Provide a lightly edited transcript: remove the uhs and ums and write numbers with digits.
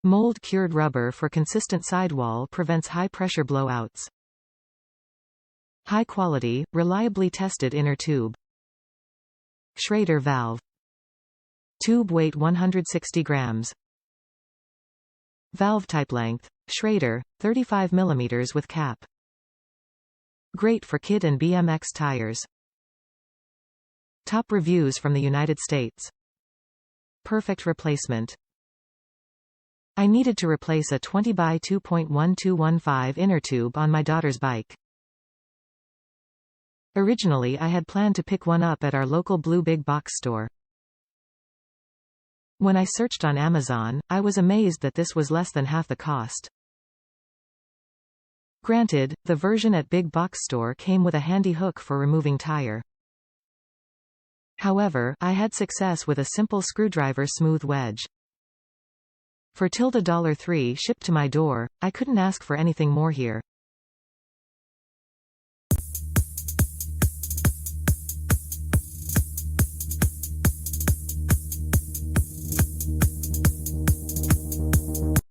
Mold-cured rubber for consistent sidewall prevents high-pressure blowouts. High-quality, reliably tested inner tube. Schrader valve. Tube weight 160 grams. Valve type length, Schrader, 35 mm with cap. Great for kit and BMX tires. Top reviews from the United States. Perfect replacement. I needed to replace a 20 by 2.1215 inner tube on my daughter's bike. Originally I had planned to pick one up at our local Blue Big Box store. When I searched on Amazon, I was amazed that this was less than half the cost. Granted, the version at Big Box store came with a handy hook for removing tire. However, I had success with a simple screwdriver smooth wedge. For $3 shipped to my door, I couldn't ask for anything more here.